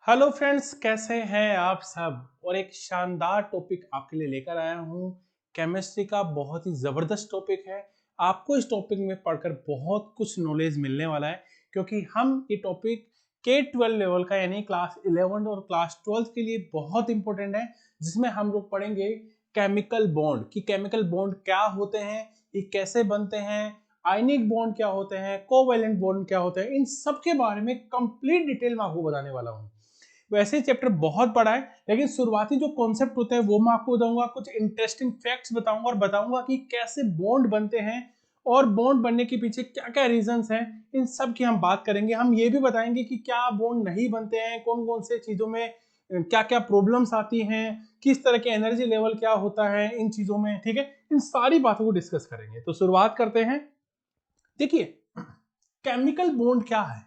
Hello friends, कैसे हैं आप सब। और एक शानदार टॉपिक आपके लिए लेकर आया हूं। केमिस्ट्री का बहुत ही ज़बरदस्त टॉपिक है। आपको इस टॉपिक में पढ़कर बहुत कुछ नॉलेज मिलने वाला है, क्योंकि हम ये टॉपिक K-12 लेवल का यानी क्लास 11 और क्लास 12 के लिए बहुत इंपॉर्टेंट है, जिसमें हम लोग पढ़ेंगे केमिकल बॉन्ड कि केमिकल बॉन्ड क्या होते हैं, ये कैसे बनते हैं, आयनिक बॉन्ड क्या होते हैं, कोवैलेंट बॉन्ड क्या होते हैं। इन सब के बारे में कंप्लीट डिटेल में आपको बताने वाला हूँ। वैसे चैप्टर बहुत बड़ा है, लेकिन शुरुआती जो कॉन्सेप्ट होते हैं वो मैं आपको बताऊंगा, कुछ इंटरेस्टिंग फैक्ट्स बताऊंगा और बताऊंगा कि कैसे बॉन्ड बनते हैं और बॉन्ड बनने के पीछे क्या क्या रीजंस हैं। इन सब की हम बात करेंगे। हम ये भी बताएंगे कि क्या बॉन्ड नहीं बनते हैं, कौन कौन से चीजों में क्या क्या प्रॉब्लम्स आती हैं, किस तरह के एनर्जी लेवल क्या होता है इन चीजों में। ठीक है, इन सारी बातों को डिस्कस करेंगे। तो शुरुआत करते हैं। देखिए, केमिकल बॉन्ड क्या है।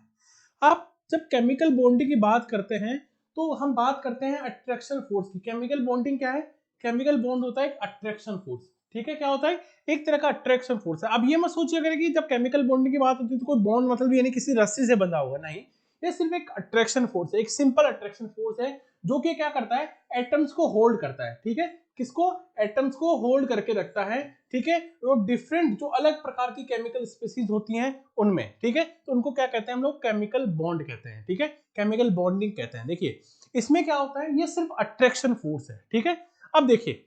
आप जब केमिकल बॉन्डिंग की बात करते हैं तो हम बात करते हैं अट्रैक्शन फोर्स की। केमिकल बॉन्डिंग क्या है? केमिकल बॉन्ड होता है एक अट्रैक्शन फोर्स। ठीक है, क्या होता है? एक तरह का अट्रैक्शन फोर्स है। अब ये मत सोचिए अगर कि जब केमिकल बॉन्डिंग की बात होती है तो कोई बॉन्ड मतलब यानी किसी रस्सी से बंधा होगा, नहीं। ये सिर्फ एक अट्रैक्शन फोर्स है, एक सिंपल अट्रैक्शन फोर्स है, जो कि क्या करता है? एटम्स को होल्ड करता है। ठीक है, किसको? एटम्स को होल्ड करके रखता है। ठीक है, वो डिफरेंट जो अलग प्रकार की केमिकल स्पीसीज होती हैं उनमें। ठीक है, तो उनको क्या कहते हैं हम लोग? केमिकल बॉन्ड कहते हैं। ठीक है, केमिकल बॉन्डिंग कहते हैं। देखिए, इसमें क्या होता है? ये सिर्फ अट्रैक्शन फोर्स है। ठीक है, अब देखिए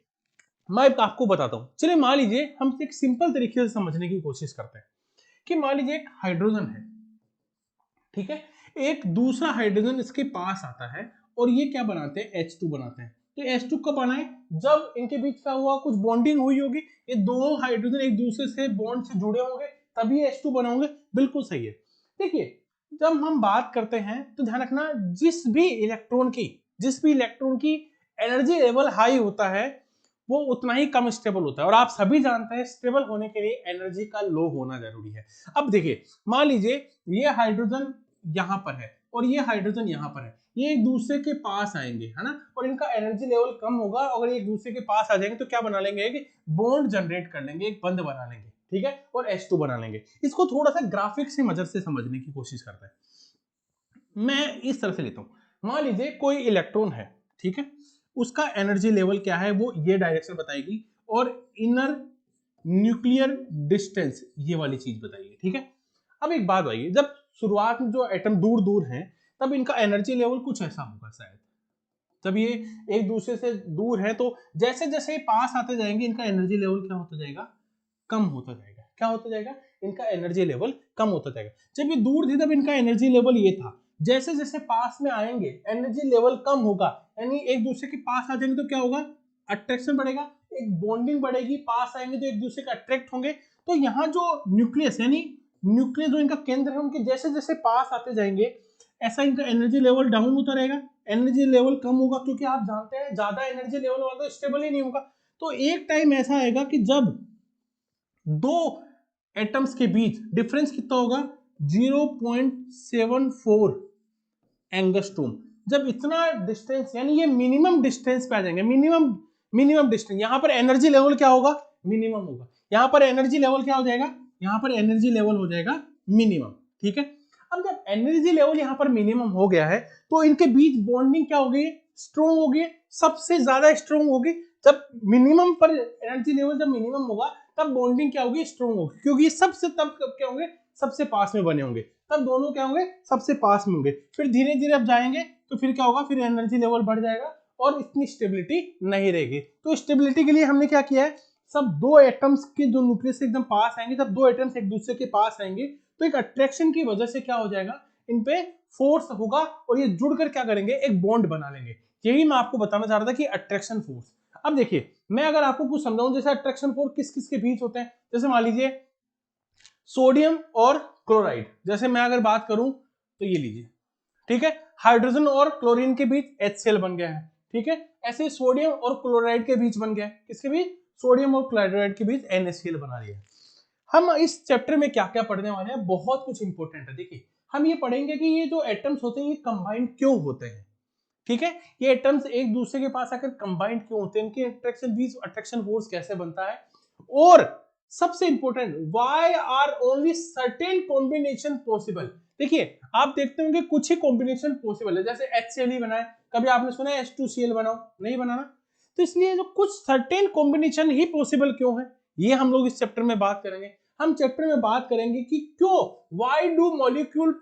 मैं आपको बताता हूं। चलिए मान लीजिए हम एक सिंपल तरीके से समझने की कोशिश करते हैं कि मान लीजिए एक हाइड्रोजन है। ठीक है, एक दूसरा हाइड्रोजन इसके पास आता है और ये क्या बनाते हैं? H2 बनाते हैं। तो H2 कब बनाए? जब इनके बीच क्या हुआ? कुछ बॉन्डिंग हुई होगी, ये दोनों हाइड्रोजन एक दूसरे से बॉन्ड से जुड़े होंगे, तभी H2 बने होंगे। बिल्कुल सही है। देखिए, जब हम बात करते हैं तो ध्यान रखना, जिस भी इलेक्ट्रॉन की एनर्जी लेवल हाई होता है वो उतना ही कम स्टेबल होता है। और आप सभी जानते हैं स्टेबल होने के लिए एनर्जी का लो होना जरूरी है। अब देखिए, मान लीजिए ये हाइड्रोजन यहां पर है और ये हाइड्रोजन यहां पर है, ये एक दूसरे के पास आएंगे, है ना, और इनका एनर्जी लेवल कम होगा। अगर ये एक दूसरे के पास आ जाएंगे तो क्या बना लेंगे? एक बॉन्ड जनरेट कर लेंगे, एक बंध बना लेंगे। ठीक है, और H2 बना लेंगे। इसको थोड़ा सा ग्राफिक्स की मदद से समझने की कोशिश करते हैं। मैं इस तरह से लेता हूं। मान लीजिए कोई इलेक्ट्रॉन है। ठीक है, उसका एनर्जी लेवल क्या है वो ये डायरेक्शन बताएगी, और इनर न्यूक्लियर डिस्टेंस ये वाली चीज बताइए। ठीक है, अब एक बात बताइए, जब शुरुआत में जो एटम दूर दूर हैं तब इनका एनर्जी लेवल कुछ ऐसा होगा शायद। जब ये एक दूसरे से दूर है तो जैसे जैसे पास आते जाएंगे इनका एनर्जी लेवल क्या होता जाएगा? कम होता जाएगा। क्या होता जाएगा? इनका एनर्जी लेवल कम होता जाएगा। जब ये दूर थी तब इनका एनर्जी लेवल ये था। जैसे जैसे पास में आएंगे एनर्जी लेवल कम होगा, यानी एक दूसरे के पास आ जाएंगे तो क्या होगा? अट्रैक्शन बढ़ेगा, एक बॉन्डिंग बढ़ेगी। पास आएंगे तो एक दूसरे के अट्रैक्ट होंगे। तो यहाँ जो न्यूक्लियस यानी न्यूक्लियस जो इनका केंद्र है, उनके जैसे जैसे पास आते जाएंगे ऐसा इनका एनर्जी लेवल डाउन होता रहेगा, एनर्जी लेवल कम होगा, क्योंकि आप जानते हैं ज्यादा एनर्जी लेवल वाला तो स्टेबल ही नहीं होगा। तो एक टाइम ऐसा आएगा कि जब दो एटम्स के बीच डिफरेंस कितना होगा? 0.74 एंगस्ट्रोम। जब इतना डिस्टेंस यानी ये मिनिमम डिस्टेंस पे आ जाएंगे, मिनिमम डिस्टेंस, यहां पर एनर्जी लेवल क्या होगा? मिनिमम होगा। यहां पर एनर्जी लेवल क्या हो जाएगा? यहां पर एनर्जी लेवल हो जाएगा मिनिमम। ठीक है, अब जब एनर्जी लेवल यहां पर मिनिमम हो गया है तो इनके बीच बॉन्डिंग क्या होगी? स्ट्रॉन्ग होगी, सबसे ज्यादा स्ट्रॉन्ग होगी। जब मिनिमम पर एनर्जी लेवल जब मिनिमम होगा तब बॉन्डिंग क्या होगी? स्ट्रॉन्ग होगी, क्योंकि ये सबसे तब क्या होंगे? सबसे पास में बने होंगे। तब दोनों क्या होंगे? सबसे पास में होंगे। फिर धीरे धीरे अब जाएंगे तो फिर क्या होगा? फिर एनर्जी लेवल बढ़ जाएगा और इतनी स्टेबिलिटी नहीं रहेगी। तो स्टेबिलिटी के लिए हमने क्या किया है? सब दो एटम्स के जो न्यूक्लियस से एकदम पास आएंगे, तब दो एटम्स एक दूसरे के पास आएंगे तो एक अट्रैक्शन की वजह से क्या हो जाएगा? इन पे फोर्स होगा और ये जुड़कर क्या करेंगे? एक बॉन्ड बना लेंगे। यही मैं आपको बताना चाह रहा था कि अट्रैक्शन फोर्स। अब देखिए, मैं अगर आपको कुछ समझाऊं, जैसे अट्रैक्शन फोर्स किस किस के बीच होते हैं, जैसे मान लीजिए सोडियम और क्लोराइड। जैसे मैं अगर बात करूं तो ये लीजिए, ठीक है, हाइड्रोजन और क्लोरीन के बीच HCl बन गया है। ठीक है, ऐसे ही सोडियम और क्लोराइड के बीच बन गया है। किसके बीच? सोडियम और क्लोराइड के बीच NaCl बना लिया है। हम इस चैप्टर में क्या क्या पढ़ने वाले हैं, बहुत कुछ इंपॉर्टेंट है। देखिए, हम ये पढ़ेंगे कि ये जो एटम्स होते हैं ये कंबाइंड क्यों होते हैं। ठीक है, ये एटम्स एक दूसरे के पास आकर कंबाइंड क्यों होते हैं, इनके अट्रैक्शन फोर्स कैसे बनता है, और सबसे important, why are only certain combination possible. देखिए आप देखते होंगे कुछ ही कॉम्बिनेशन पॉसिबल है, जैसे HCl ही बनाए, कभी आपने सुना है H2Cl बनाओ, नहीं बनाना। तो इसलिए जो कुछ सर्टेन कॉम्बिनेशन ही पॉसिबल क्यों है, ये हम लोग इस चैप्टर में बात करेंगे। हम चैप्टर में बात करेंगे कि क्यों, व्हाई डू मॉलिक्यूल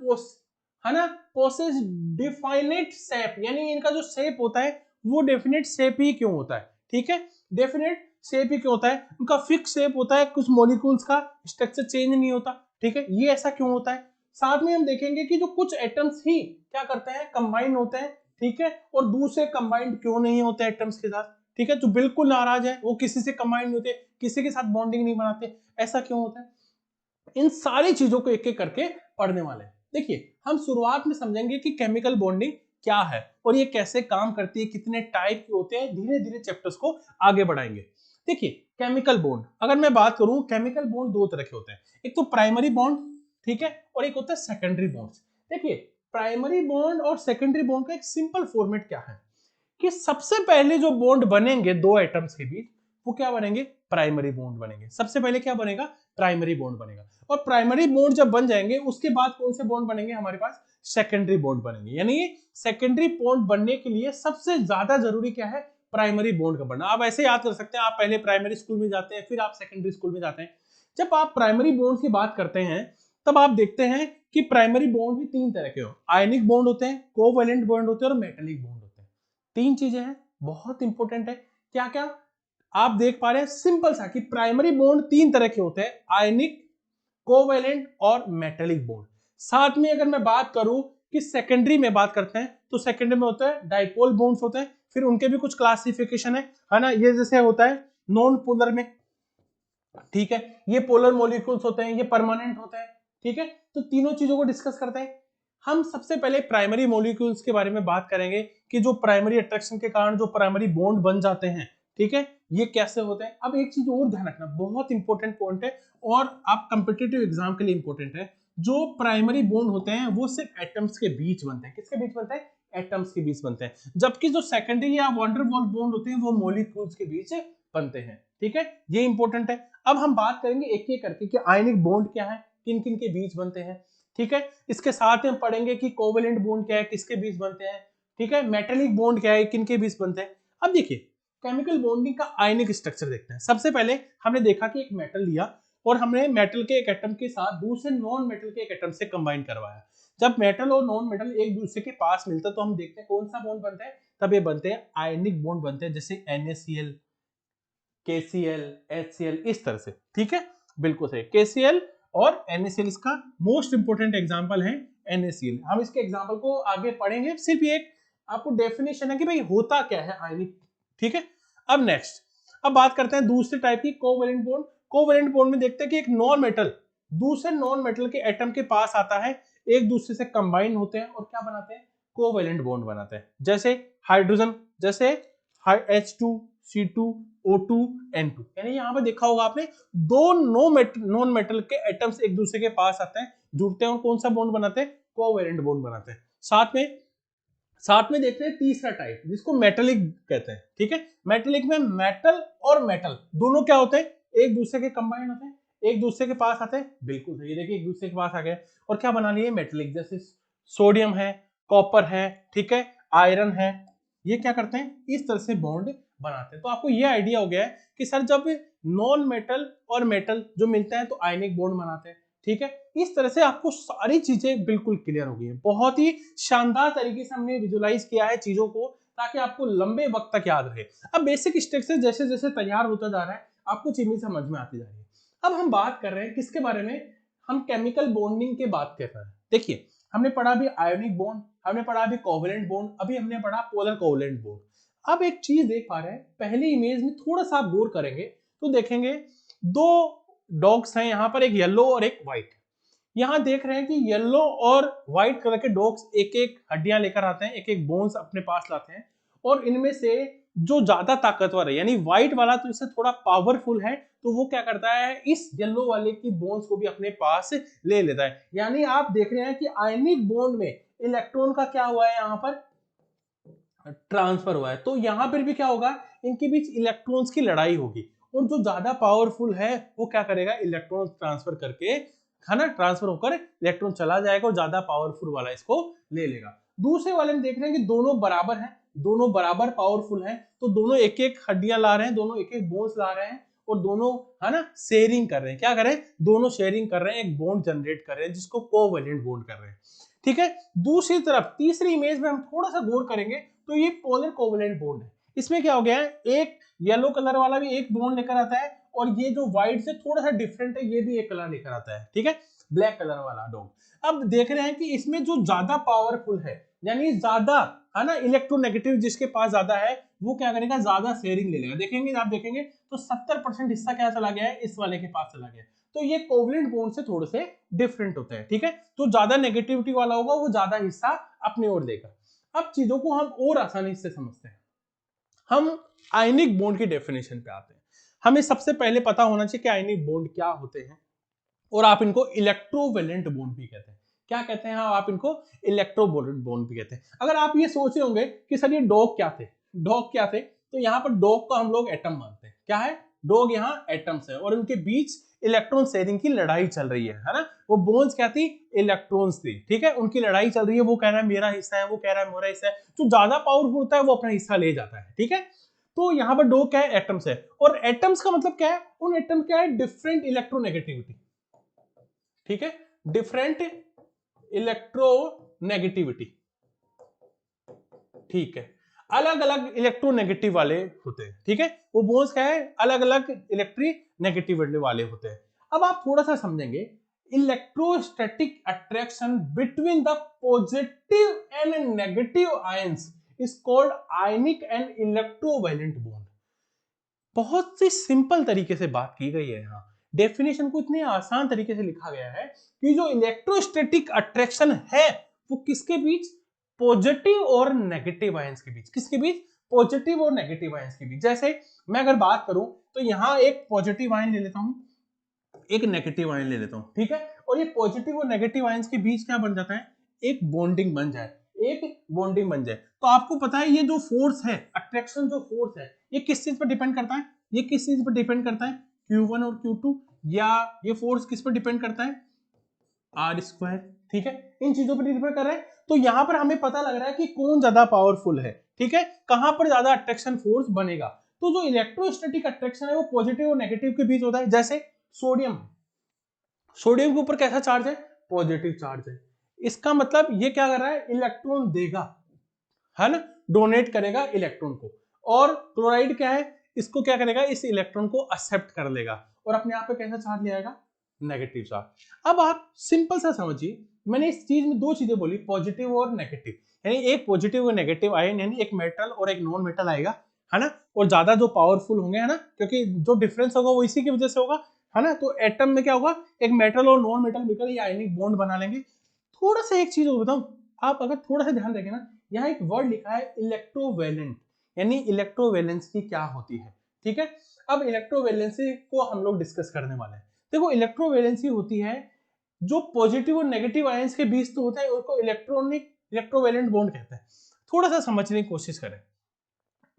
है ना पोसेस डिफाइनेट शेप, यानी इनका जो शेप होता है वो डेफिनेट शेप ही क्यों होता है, ठीक है, डेफिनेट शेप ही क्यों होता है, उनका फिक्स शेप होता है, कुछ मॉलिक्यूल्स का स्ट्रक्चर चेंज नहीं होता, ठीक है, ये ऐसा क्यों होता है। साथ में हम देखेंगे कि जो कुछ एटम्स ही क्या करते हैं, कंबाइन होते हैं, ठीक है, और दूसरे कंबाइंड क्यों नहीं होते एटम्स के साथ, ठीक है, जो बिल्कुल नाराज है वो किसी से कंबाइंड नहीं होते, किसी के साथ बॉन्डिंग नहीं बनाते, ऐसा क्यों होता है। इन सारी चीजों को एक एक करके पढ़ने वाले हैं। देखिए हम शुरुआत में समझेंगे कि केमिकल बॉन्डिंग क्या है और ये कैसे काम करती है, कितने टाइप के होते हैं, धीरे धीरे चैप्टर्स को आगे बढ़ाएंगे। देखिए केमिकल बॉन्ड, अगर मैं बात करूं, केमिकल बॉन्ड दो तरह के होते हैं, एक तो प्राइमरी बॉन्ड, ठीक है, और एक होता है सेकेंडरी बॉन्ड। देखिए प्राइमरी बॉन्ड और सेकेंडरी बॉन्ड का एक सिंपल फॉर्मेट क्या है कि सबसे पहले जो बॉन्ड बनेंगे दो एटम्स के बीच वो क्या बनेंगे, प्राइमरी बॉन्ड बनेंगे। सबसे पहले क्या बनेगा, प्राइमरी बॉन्ड बनेगा, और प्राइमरी बॉन्ड जब बन जाएंगे उसके बाद कौन से बॉन्ड बनेंगे, हमारे पास सेकेंडरी बॉन्ड बनेंगे। यानी सेकेंडरी बॉन्ड बनने के लिए सबसे ज्यादा जरूरी क्या है, प्राइमरी बॉन्ड का बनना। आप ऐसे याद कर सकते हैं, आप पहले प्राइमरी स्कूल में जाते हैं, फिर आप सेकेंडरी स्कूल में जाते हैं। जब आप प्राइमरी बॉन्ड की बात करते हैं तब आप देखते हैं कि प्राइमरी बॉन्ड भी तीन तरह के हो, आयनिक बॉन्ड होते हैं, कोवैलेंट बॉन्ड होते हैं और मेटालिक बॉन्ड होते हैं। तीन चीजें हैं, बहुत इंपॉर्टेंट है। क्या क्या आप देख पा रहे हैं, सिंपल सा कि प्राइमरी बॉन्ड तीन तरह के होते हैं, आयनिक, कोवैलेंट और मेटालिक बॉन्ड। साथ में अगर मैं बात करूं कि सेकेंडरी में बात करते हैं तो सेकेंडरी में होता है डाइपोल बॉन्ड्स होते हैं, फिर उनके भी कुछ क्लासिफिकेशन है ना, ये जैसे होता है नॉन पोलर में, ठीक है, ये पोलर मॉलिक्यूल्स होते हैं, ये परमानेंट होते हैं, ठीक है। तो तीनों चीजों को डिस्कस करते हैं। हम सबसे पहले प्राइमरी मॉलिक्यूल्स के बारे में बात करेंगे कि जो प्राइमरी अट्रैक्शन के कारण जो प्राइमरी बॉन्ड बन जाते हैं, ठीक है, ये कैसे होते हैं। अब एक चीज और ध्यान रखना, बहुत इंपॉर्टेंट पॉइंट है और आप कंपिटिटिव एग्जाम के लिए इंपॉर्टेंट है। जो प्राइमरी बॉन्ड होते हैं वो सिर्फ एटम्स के बीच बनते हैं, किसके बीच बनते हैं, एटम्स के बीच बनते हैं, जबकि जो सेकेंडरी या वंडर वॉल बॉन्ड होते हैं वो मॉलिक्यूल्स के बीच बनते हैं, ठीक है, ये इंपॉर्टेंट है। अब हम बात करेंगे एक एक करके कि आयनिक बॉन्ड क्या है, किन किन के बीच बनते हैं, ठीक है, इसके साथ हम पढ़ेंगे कि कोवेलेंट बॉन्ड क्या है, किसके बीच बनते हैं, ठीक है, मेटालिक बॉन्ड क्या है, किन के बीच बनते हैं। अब देखिए केमिकल बॉन्डिंग का आयनिक स्ट्रक्चर देखते हैं। सबसे पहले हमने देखा कि एक मेटल लिया और हमने मेटल के एक एटम के साथ दूसरे नॉन मेटल के एक एटम से कंबाइन करवाया। जब मेटल और नॉन मेटल एक दूसरे के पास मिलता है तो हम देखते हैं कौन सा बॉन्ड बनता है, तब ये बनते हैं आयनिक बॉन्ड बनते हैं, जैसे NaCl, KCl, HCl, इस तरह से, ठीक है, बिल्कुल सही, KCl और NaCl इसका मोस्ट इंपोर्टेंट एग्जांपल है NaCl। हम इसके एग्जांपल को आगे पढ़ेंगे, सिर्फ एक आपको डेफिनेशन है कि भाई होता क्या है आयनिक, ठीक है। अब नेक्स्ट, अब बात करते हैं दूसरे टाइप की, कोवैलेंट बॉन्ड। कोवैलेंट बॉन्ड में देखते हैं कि एक नॉन मेटल दूसरे नॉन मेटल के एटम के पास आता है, एक दूसरे से कंबाइन होते हैं और क्या बनाते हैं, कोवैलेंट बॉन्ड बनाते हैं, जैसे हाइड्रोजन, जैसे H2C2O2 N2। यानी यहाँ पे देखा होगा आपने, दो नॉन मेटल के एटम्स एक दूसरे के पास आते हैं, जुड़ते हैं और कौन सा बॉन्ड बनाते हैं, कोवैलेंट बॉन्ड बनाते हैं। साथ में देखते हैं तीसरा टाइप जिसको मेटालिक कहते हैं, ठीक है। मेटालिक में मेटल और मेटल दोनों क्या होते हैं, एक दूसरे के कंबाइन होते हैं, एक दूसरे के पास आते हैं, बिल्कुल सही, देखिए एक दूसरे के पास आ गए और क्या बना लिए मेटालिक, जैसे सोडियम है, कॉपर है, ठीक है, आयरन है, ये क्या करते हैं, इस तरह से बॉन्ड बनाते हैं। तो आपको ये आइडिया हो गया है कि सर जब नॉन मेटल और मेटल जो मिलते हैं तो आयनिक बॉन्ड बनाते हैं, ठीक है। इस तरह से आपको सारी चीजें बिल्कुल क्लियर हो गई है। बहुत ही शानदार तरीके से हमने विजुलाइज किया है चीजों को ताकि आपको लंबे वक्त तक याद रहे। अब बेसिक स्ट्रक्चर जैसे जैसे तैयार होता जा रहा है आपको चीजें समझ में आती जा रही है। अब हम बात कर रहे हैं किसके बारे में, हम केमिकल बॉन्डिंग के बात कर रहे हैं। देखिए हमने पढ़ा अभी आयोनिक बॉन्ड, हमने पढ़ा अभी कोवैलेंट बॉन्ड, अभी हमने पढ़ा पोलर कोवैलेंट बॉन्ड। अब एक चीज देख पा रहे हैं, पहली इमेज में थोड़ा सा आप गौर करेंगे तो देखेंगे दो डॉग्स हैं यहाँ पर, एक येलो और एक व्हाइट। यहाँ देख रहे हैं कि येलो और व्हाइट कलर के डॉग्स एक एक हड्डियां लेकर आते हैं, एक एक बोन्स अपने पास लाते हैं, और इनमें से जो ज्यादा ताकतवर है यानी व्हाइट वाला तो इससे थोड़ा पावरफुल है, तो वो क्या करता है, इस येलो वाले की बोन्स को भी अपने पास ले लेता है। यानी आप देख रहे हैं कि आयनिक बॉन्ड में इलेक्ट्रॉन का क्या हुआ है, यहाँ पर ट्रांसफर हुआ है, तो यहां पर भी क्या होगा, इनके बीच इलेक्ट्रॉन्स की लड़ाई होगी और जो ज्यादा पावरफुल है वो क्या करेगा, इलेक्ट्रॉन ट्रांसफर करके, है ना, ट्रांसफर होकर इलेक्ट्रॉन चला जाएगा और ज्यादा पावरफुल वाला इसको ले लेगा। दूसरे वाले में देख रहे हैं कि दोनों बराबर हैं, दोनों बराबर पावरफुल हैं, तो दोनों एक एक हड्डियां ला रहे हैं, दोनों एक एक बोन्स ला रहे हैं और दोनों, है ना, शेयरिंग कर रहे हैं। क्या कर रहे हैं, दोनों शेयरिंग कर रहे हैं, एक बॉन्ड जनरेट कर रहे हैं जिसको कोवैलेंट बॉन्ड कर रहे हैं। ठीक है, दूसरी तरफ तीसरी इमेज में हम थोड़ा सा गौर करेंगे तो ये पोलर कोवैलेंट बॉन्ड है। इसमें क्या हो गया है, एक येलो कलर वाला भी एक बॉन्ड लेकर आता है और ये जो व्हाइट से थोड़ा सा डिफरेंट है ये भी एक कलर लेकर आता है। ठीक है, ब्लैक कलर वाला डॉग। अब देख रहे हैं कि इसमें जो ज्यादा पावरफुल है, यानी ज्यादा, है ना, इलेक्ट्रोनेगेटिव जिसके पास ज्यादा है वो क्या करेगा, ज्यादा शेयरिंग ले लेगा। देखेंगे, आप देखेंगे तो 70% हिस्सा क्या चला गया है, इस वाले के पास चला गया। तो ये कोवैलेंट बॉन्ड से थोड़े से डिफरेंट होते हैं। ठीक है, तो ज्यादा नेगेटिविटी वाला होगा वो ज्यादा हिस्सा अपनी ओर देगा। अब चीजों को हम और आसानी से समझते हैं, हम आयनिक बॉन्ड की डेफिनेशन पे आते हैं। हमें सबसे पहले पता होना चाहिए कि आयनिक बॉन्ड क्या होते हैं, और आप इनको इलेक्ट्रोवैलेंट बॉन्ड भी कहते हैं। क्या कहते हैं, आप इनको इलेक्ट्रोवैलेंट बॉन्ड भी कहते हैं। अगर आप ये सोच रहे होंगे कि सर ये डॉग क्या थे, डॉग क्या थे, तो यहाँ पर डॉग को हम लोग एटम मानते हैं। क्या है, डॉग यहाँ एटम्स है और उनके बीच इलेक्ट्रॉन शेयरिंग की लड़ाई चल रही है ना। वो बोन्स क्या थी, इलेक्ट्रॉन्स थी। ठीक है, उनकी लड़ाई चल रही है, वो कह रहा है मेरा हिस्सा है, वो कह रहा है मेरा हिस्सा है। जो ज्यादा पावरफुल होता है वो अपना हिस्सा ले जाता है। ठीक है, तो यहाँ पर डॉग क्या है, एटम्स है। और एटम्स का मतलब क्या है, उन एटम क्या है, डिफरेंट इलेक्ट्रोनेगेटिविटी। ठीक है, डिफरेंट इलेक्ट्रोनेगेटिविटी। ठीक है, अलग अलग इलेक्ट्रोनेगेटिव वाले होते हैं। ठीक है, वो बोन्स क्या है, अलग अलग इलेक्ट्रोनेगेटिविटी वाले होते हैं। अब आप थोड़ा सा समझेंगे, electrostatic attraction between the positive and negative ions is called ionic and electrovalent bond. बहुत सी सिंपल तरीके से बात की गई है यहाँ, डेफिनेशन को इतने आसान तरीके से लिखा गया है कि जो इलेक्ट्रोस्टैटिक अट्रैक्शन है वो किसके बीच, पॉजिटिव और नेगेटिव आयंस के बीच। किसके बीच, पॉजिटिव और नेगेटिव आयंस के बीच। जैसे मैं अगर बात करूं तो यहां एक पॉजिटिव आयन ले लेता हूं, एक नेगेटिव आयन ले लेता हूं। ठीक है, और ये पॉजिटिव और नेगेटिव आयंस के बीच क्या बन जाता है, एक बॉन्डिंग बन जाए, एक बॉन्डिंग बन जाए। तो आपको पता है ये जो फोर्स है, अट्रैक्शन जो फोर्स है, ये किस चीज पर डिपेंड करता है, ये किस चीज पर डिपेंड करता है, Q1 और Q2, या ये फोर्स किस पर डिपेंड करता है, आर स्क्वायर। ठीक है, इन चीजों पर डिपेंड कर रहा है। तो यहां पर हमें पता लग रहा है कि कौन ज्यादा पावरफुल है। ठीक है, कहां पर ज्यादा अट्रैक्शन फोर्स बनेगा। तो जो इलेक्ट्रोस्टैटिक अट्रैक्शन है वो पॉजिटिव और नेगेटिव के बीच होता है। जैसे सोडियम, सोडियम के ऊपर कैसा चार्ज है, पॉजिटिव चार्ज है। इसका मतलब ये क्या कर रहा है, इलेक्ट्रॉन देगा, है ना, डोनेट करेगा इलेक्ट्रॉन को। और क्लोराइड क्या है, इसको क्या करेगा, इस इलेक्ट्रॉन को एक्सेप्ट कर लेगा और अपने आप पे कैसा चार्ज ले आएगा, नेगेटिव चार्ज। अब आप सिंपल सा समझिए, मैंने इस चीज में दो चीजें बोली, पॉजिटिव और नेगेटिव, यानी एक पॉजिटिव और नेगेटिव आयन, यानी एक मेटल और एक नॉन मेटल आएगा, है ना, और ज्यादा जो पावरफुल होंगे, है ना, क्योंकि जो डिफरेंस होगा वो इसी की वजह से होगा, है ना। तो एटम में क्या होगा, एक मेटल और नॉन मेटल मिलकर ये आयनिक बॉन्ड बना लेंगे। थोड़ा सा एक चीज और बताऊं, आप अगर थोड़ा सा ध्यान रखें ना, यहाँ एक वर्ड लिखा है इलेक्ट्रोवैलेंट, यानी इलेक्ट्रोवैलेंसी क्या होती है। ठीक है, अब इलेक्ट्रोवैलेंसी को हम लोग डिस्कस करने वाले हैं। देखो, इलेक्ट्रोवैलेंसी होती है जो पॉजिटिव और नेगेटिव आयंस के बीच तो होता है, उसको इलेक्ट्रोवैलेंट बॉन्ड कहते हैं। थोड़ा सा समझने की कोशिश करें,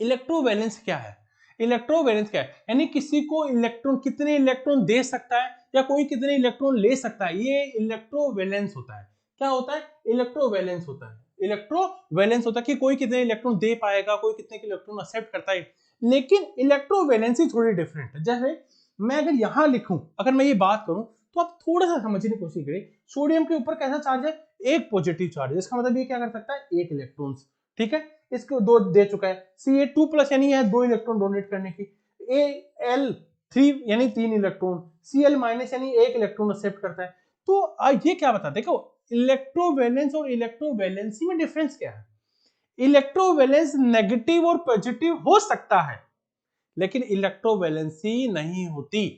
इलेक्ट्रोवैलेंस क्या है, इलेक्ट्रोवैलेंस क्या है, यानी किसी को इलेक्ट्रॉन, कितने इलेक्ट्रॉन दे सकता है या कोई कितने इलेक्ट्रॉन ले सकता है, ये इलेक्ट्रोवैलेंस होता है। क्या होता है, इलेक्ट्रोवैलेंस होता है। इलेक्ट्रोवैलेंस होता है कि कोई कितने इलेक्ट्रॉन दे पाएगा, कोई कितने इलेक्ट्रॉन एक्सेप्ट करता है। लेकिन इलेक्ट्रोवैलेंसी थोड़ी डिफरेंट है। जैसे मैं अगर यहां लिखूं, अगर मैं ये बात करूं, तो आप थोड़ा सा समझने की कोशिश करें, सोडियम के ऊपर कैसा चार्ज है, एक पॉजिटिव चार्ज है। इसका मतलब ये क्या कर सकता है, एक इलेक्ट्रॉन। ठीक है, इसको दो दे चुका है, Ca2+ यानी है दो इलेक्ट्रॉन डोनेट करने की, Al3 यानी तीन इलेक्ट्रॉन, Cl- यानी एक इलेक्ट्रॉन एक्सेप्ट करता है। तो ये क्या बताता है, देखो इलेक्ट्रोवैलेंस और इलेक्ट्रोवैलेंसी में डिफरेंस क्या है। इलेक्ट्रोवैलेंस नेगेटिव और पॉजिटिव हो सकता है, लेकिन इलेक्ट्रोवैलेंसी नहीं होती।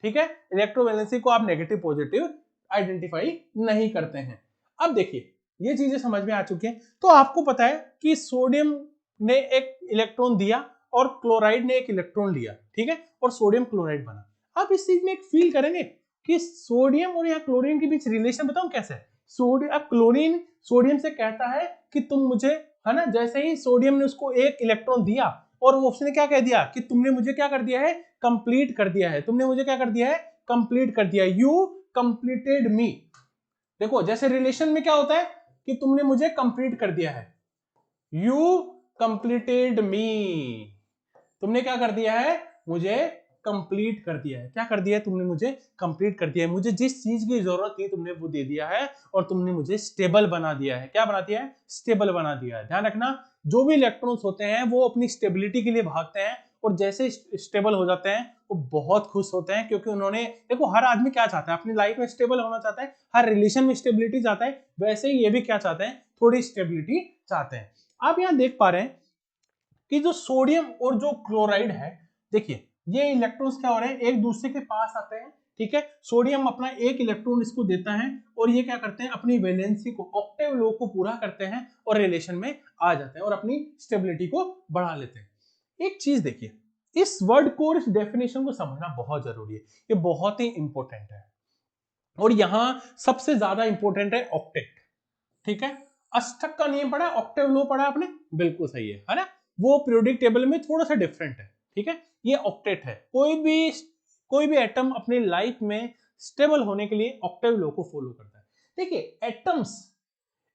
ठीक है, इलेक्ट्रोवैलेंसी को आप नेगेटिव पॉजिटिव आइडेंटिफाई नहीं करते हैं। अब देखिए, ये चीजें समझ में आ चुकी हैं। तो आपको पता है कि सोडियम ने एक इलेक्ट्रॉन दिया और क्लोराइड ने एक इलेक्ट्रॉन लिया। ठीक है, और सोडियम क्लोराइड बना। अब इस चीज में एक फील करेंगे कि सोडियम और या क्लोरीन के बीच रिलेशन बताऊं कैसे है। सोडियम, अब क्लोरीन सोडियम से कहता है कि तुम मुझे, है ना, जैसे ही सोडियम ने उसको एक इलेक्ट्रॉन दिया और उसने क्या कह दिया कि तुमने मुझे क्या कर दिया है, कंप्लीट कर दिया है, तुमने मुझे क्या कर दिया है, कंप्लीट कर दिया, यू कंप्लीटेड मी। देखो जैसे रिलेशन में क्या होता है कि तुमने मुझे कंप्लीट कर दिया है, यू कंप्लीटेड मी, तुमने क्या कर दिया है, मुझे कंप्लीट कर दिया है। क्या कर दिया है, तुमने मुझे कंप्लीट कर दिया है, मुझे जिस चीज की जरूरत थी तुमने वो दे दिया है, और तुमने मुझे स्टेबल बना दिया है। क्या बना दिया है, स्टेबल बना दिया है। ध्यान रखना, जो भी इलेक्ट्रॉन्स होते हैं वो अपनी स्टेबिलिटी के लिए भागते हैं, और जैसे स्टेबल हो जाते हैं वो बहुत खुश होते हैं, क्योंकि उन्होंने, देखो हर आदमी क्या चाहता है, अपनी लाइफ में स्टेबल होना चाहता है, हर रिलेशन में स्टेबिलिटी चाहता है, वैसे ही ये भी क्या चाहते हैं, थोड़ी स्टेबिलिटी चाहते हैं। आप यहाँ देख पा रहे हैं कि जो सोडियम और जो क्लोराइड है, देखिए ये इलेक्ट्रॉन्स क्या हो रहे हैं, एक दूसरे के पास आते हैं, ठीक है। सोडियम अपना एक इलेक्ट्रॉन इसको देता है, और ये क्या करते हैं, अपनी वैलेंसी को, ऑक्टेव लो को पूरा करते हैं, और रिलेशन में आ जाते हैं, और अपनी स्टेबिलिटी को बढ़ा लेते हैं। एक चीज देखिए, इस वर्ड को, इस डेफिनेशन को समझना बहुत जरूरी है, ये बहुत ही इंपॉर्टेंट है, और यहां सबसे ज्यादा इंपॉर्टेंट है ऑक्टेट, ठीक है। अष्टक का नियम पढ़ा, ऑक्टेव लो पढ़ा आपने, बिल्कुल सही है ना। वो पीरियोडिक टेबल में थोड़ा सा डिफरेंट है, ठीक है। ये ऑक्टेट है। कोई भी एटम अपने लाइफ में स्टेबल होने के लिए ऑक्टेव लो को फॉलो करता है। देखिए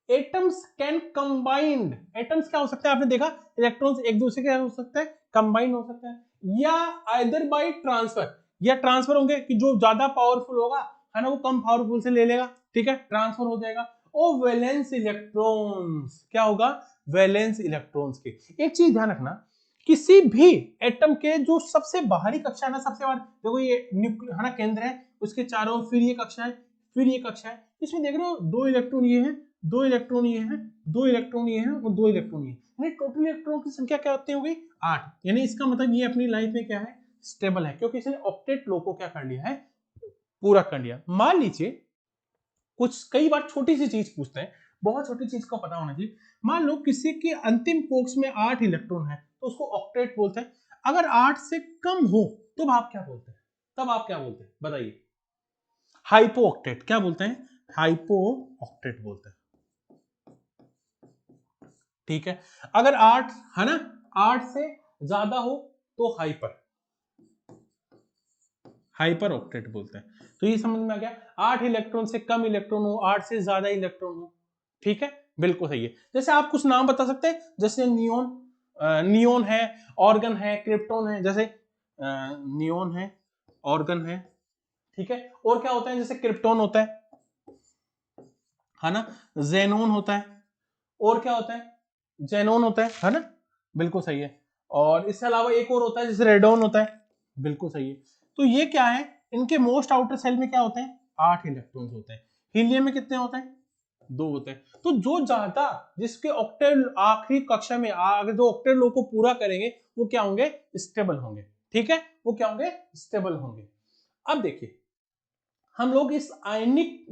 एटम्स कैन कंबाइंड, एटम्स क्या हो सकता है, आपने देखा इलेक्ट्रॉन्स एक दूसरे के हो सकता है, कंबाइन हो सकता है, या आइदर बाय ट्रांसफर, या ट्रांसफर होंगे कि जो ज्यादा पावरफुल होगा है ना, वो कम पावरफुल से ले लेगा, ठीक है, ट्रांसफर हो जाएगा। और वैलेंस इलेक्ट्रॉन्स क्या होगा, वैलेंस इलेक्ट्रॉन्स के, एक चीज ध्यान रखना, किसी भी एटम के जो सबसे बाहरी कक्षा है ना, सबसे बाहर देखो ये है ना, केंद्र है, उसके चारों, फिर ये कक्षा है, फिर ये कक्षा है, इसमें देख रहे हो दो इलेक्ट्रॉन ये हैं, दो इलेक्ट्रॉन ये हैं, दो इलेक्ट्रॉन ये हैं, और दो इलेक्ट्रॉन ये हैं, यानी टोटल इलेक्ट्रॉन की संख्या क्या होती होगी, 8। यानी इसका मतलब ये अपनी लाइफ में क्या है, स्टेबल है, क्योंकि इसने ऑक्टेट लो को क्या कर लिया है, पूरा कर लिया। मान लीजिए कुछ कई बार छोटी सी चीज पूछते हैं, बहुत छोटी चीज का पता होना चाहिए। मान लो किसी के अंतिम कोष में 8 इलेक्ट्रॉन है, तो उसको ऑक्टेट बोलते हैं। अगर 8 से कम हो तो आप क्या बोलते हैं, तब आप क्या बोलते हैं, बताइए। हाइपो ऑक्टेट, क्या बोलते हैं, हाइपो ऑक्टेट बोलते हैं, ठीक है। अगर 8 है ना, 8 से ज्यादा हो तो हाइपर ऑक्टेट बोलते हैं। तो ये समझ में आ गया, 8 इलेक्ट्रॉन से कम इलेक्ट्रॉन हो, 8 से ज्यादा इलेक्ट्रॉन हो, ठीक है, बिल्कुल सही है। जैसे आप कुछ नाम बता सकते हैं, जैसे नियोन है, ऑर्गन है, क्रिप्टॉन है, जैसे नियोन है, ऑर्गन है, ठीक है। और क्या होता है, जैसे क्रिप्टॉन होता है ना, जेनोन होता है, और क्या होता है, जेनोन होता है ना, बिल्कुल सही है। और इसके अलावा एक और होता है, जैसे रेडोन होता है, बिल्कुल सही है। तो ये क्या है, इनके मोस्ट आउटर सेल में क्या होते हैं, 8 इलेक्ट्रॉन्स होते हैं। हीलियम में कितने होते हैं, 2 होते हैं। तो जो ज्यादा, जिसके ऑक्टेट आखिरी कक्षा में आगे जो ऑक्टेट लो को पूरा करेंगे, वो क्या होंगे, स्टेबल होंगे, ठीक है, वो क्या होंगे, स्टेबल होंगे। अब देखिए हम लोग इस आयनिक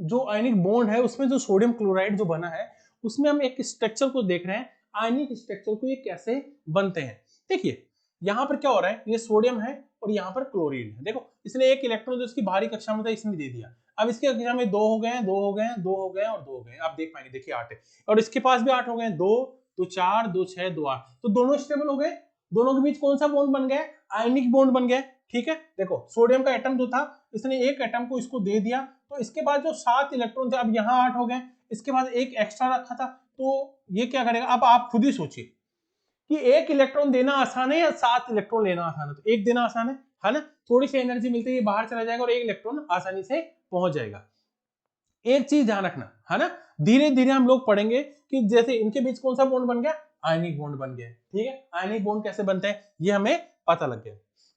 बॉन्ड है, उसमें जो सोडियम क्लोराइड जो बना है, उसमें हम एक स्ट्रक्चर को देख रहे हैं, आयनिक स्ट्रक्चर को, ये कैसे बनते हैं। देखिए यहां पर क्या हो रहा है, ये सोडियम है और यहाँ पर क्लोरीन है। देखो इसने एक इलेक्ट्रॉन जो इसकी बाहरी कक्षा में था इसने दे दिया, अब इसकी कक्षा में 2 हो गए हैं, 2 हो गए हैं, 2 हो गए हैं और 2 हो गए। आप देख पाएंगे, देखिए 8 है, और इसके पास भी 8 हो गए, 2 2 4 2 6 2 8, तो दोनों स्टेबल हो गए। दोनों के बीच कौन सा बॉन्ड बन गया, आयनिक बॉन्ड बन गया, ठीक है। देखो सोडियम का एटम जो था, इसने एक एटम को इसको दे दिया, तो इसके बाद जो 7 इलेक्ट्रॉन थे, अब यहाँ 8 हो गए, इसके बाद एक एक्स्ट्रा रखा था, तो ये क्या करेगा, अब आप खुद ही सोचिए कि एक इलेक्ट्रॉन देना आसान है या 7 इलेक्ट्रॉन लेना आसान है। तो एक देना आसान है ना, थोड़ी सी एनर्जी मिलती है, ये बाहर चला जाएगा और एक इलेक्ट्रॉन आसानी से पहुंच जाएगा। एक चीज ध्यान रखना है ना, धीरे धीरे हम लोग पढ़ेंगे कि जैसे इनके बीच कौन सा बॉन्ड बन गया, आयनिक बॉन्ड बन गया, ठीक है। आयनिक बॉन्ड कैसे बनते हैं ये हमें पता लग गया।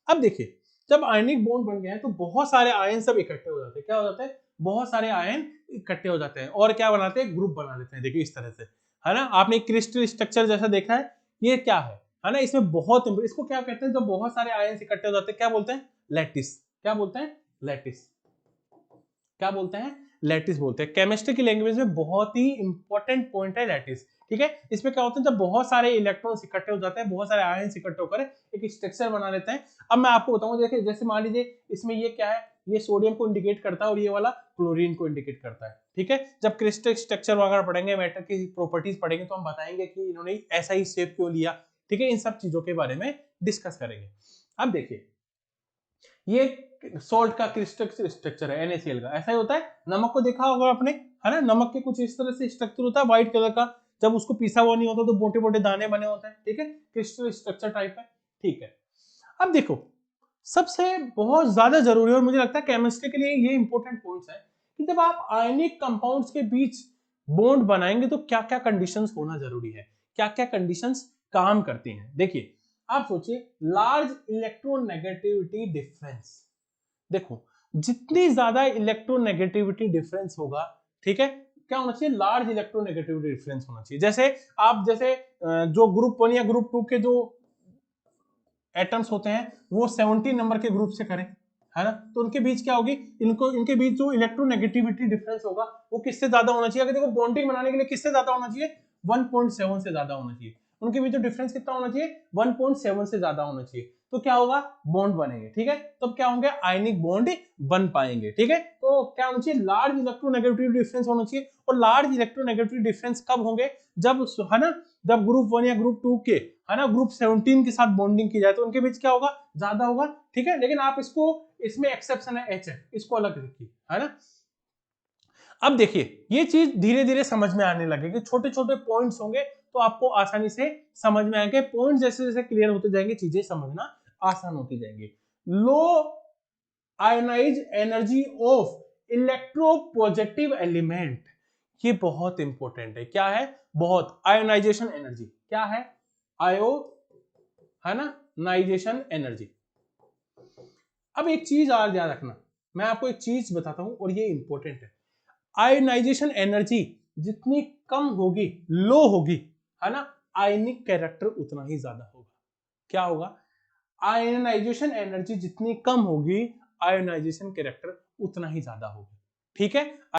अब देखिए जब आयनिक बॉन्ड बन गया है तो बहुत सारे आयन सब इकट्ठे हो जाते हैं, क्या हो जाते हैं, बहुत सारे आयन इकट्ठे हो जाते हैं, और क्या बनाते हैं, ग्रुप बना लेते हैं। देखिए इस तरह से, है ना, आपने क्रिस्टल स्ट्रक्चर जैसा देखा है, ये क्या है ना, इसमें बहुत, इसको क्या कहते हैं, जब बहुत सारे आयन इकट्ठे हो जाते हैं क्या बोलते हैं, लैटिस। क्या बोलते हैं, लैटिस। क्या बोलते हैं, लैटिस बोलते हैं। केमिस्ट्री की लैंग्वेज में बहुत ही इंपॉर्टेंट पॉइंट है लैटिस, ठीक है। इसमें क्या होता है, जब बहुत सारे इलेक्ट्रॉन्स इकट्ठे हो जाते हैं, बहुत सारे आयन्स इकट्ठे होकर एक स्ट्रक्चर बना लेते हैं। अब मैं आपको बताऊंगा, देखिए जैसे मान लीजिए इसमें ये क्या है, ये सोडियम को इंडिकेट करता है और ये वाला क्लोरीन को इंडिकेट करता है, ठीक है। जब क्रिस्टल स्ट्रक्चर वगैरह पढ़ेंगे, मैटर की प्रॉपर्टीज पढ़ेंगे, तो हम बताएंगे कि इन्होंने ऐसा ही शेप क्यों लिया, ठीक है, इन सब चीजों के बारे में डिस्कस करेंगे। अब देखिए, ये सॉल्ट का क्रिस्टल स्ट्रक्चर है NaCl का, ऐसा ही होता है। नमक को देखा होगा आपने, है ना, नमक के कुछ इस तरह से स्ट्रक्चर होता है व्हाइट कलर का, जब उसको पीसा हुआ नहीं होता तो मोटे मोटे दाने बने होते हैं, ठीक है, क्रिस्टल स्ट्रक्चर टाइप है, ठीक है। अब देखो, सबसे बहुत ज्यादा जरूरी और मुझे लगता है केमिस्ट्री के लिए ये इंपॉर्टेंट पॉइंट्स है कि जब आप आयनिक कंपाउंड्स के बीच बॉन्ड बनाएंगे तो क्या क्या कंडीशंस होना जरूरी है, क्या क्या कंडीशंस काम करती हैं। देखिए, आप सोचिए, लार्ज इलेक्ट्रोनेगेटिविटी डिफरेंस, देखो जितनी ज्यादा इलेक्ट्रोनेगेटिविटी डिफरेंस होगा, ठीक है, क्या होना चाहिए, लार्ज इलेक्ट्रोनेगेटिविटी डिफरेंस होना चाहिए। जैसे आप जो ग्रुप 1 या ग्रुप 2 के जो एटम्स होते हैं वो 17 नंबर के ग्रुप से करें, है ना, तो उनके बीच क्या होगी, इनके बीच जो इलेक्ट्रोनेगेटिविटी डिफरेंस होगा वो किससे ज्यादा होना चाहिए। अगर देखो बॉन्डिंग बनाने के लिए किससे ज्यादा होना चाहिए, 1.7 से ज्यादा होना चाहिए। उनके बीच जो डिफरेंस कितना होना चाहिए, 1.7 से ज्यादा होना चाहिए। तो क्या होगा, बॉन्ड बनेंगे, ठीक है, तब क्या होंगे, आयनिक बॉन्ड बन पाएंगे, ठीक है। तो क्या होना चाहिए, लार्ज इलेक्ट्रोनेगेटिविटी डिफरेंस होना चाहिए। और लार्ज इलेक्ट्रोनेगेटिविटी डिफरेंस कब होंगे, जब, है ना, जब ग्रुप 1 या ग्रुप 2 के, है ना, ग्रुप 17 के साथ बॉन्डिंग की जाए तो उनके बीच क्या होगा, ज्यादा होगा, ठीक है। लेकिन आप इसको, इसमें एक्सेप्शन है HF, इसको अलग रखिए, है ना। अब देखिए, ये चीज धीरे धीरे समझ में आने लगेगी, छोटे छोटे पॉइंट्स होंगे तो आपको आसानी से समझ में आएंगे। पॉइंट जैसे जैसे क्लियर होते जाएंगे चीजें समझना आसान होती जाएंगी। Low ionise energy of electropositive element, ये बहुत इंपॉर्टेंट है। क्या है, बहुत, आयोनाइजेशन एनर्जी क्या है, आयो, है ना, नाइजेशन एनर्जी। अब एक चीज और याद रखना, मैं आपको एक चीज बताता हूं और ये इंपॉर्टेंट है। आयोनाइजेशन एनर्जी जितनी कम होगी, लो होगी, है ना, आयनिक कैरेक्टर उतना ही ज्यादा होगा। क्या होगा, आयनाइजेशन एनर्जी जितनी कम होगी, आयोनाइजेशन कैरेक्टर उतना ही ज्यादा होगा, ठीक है।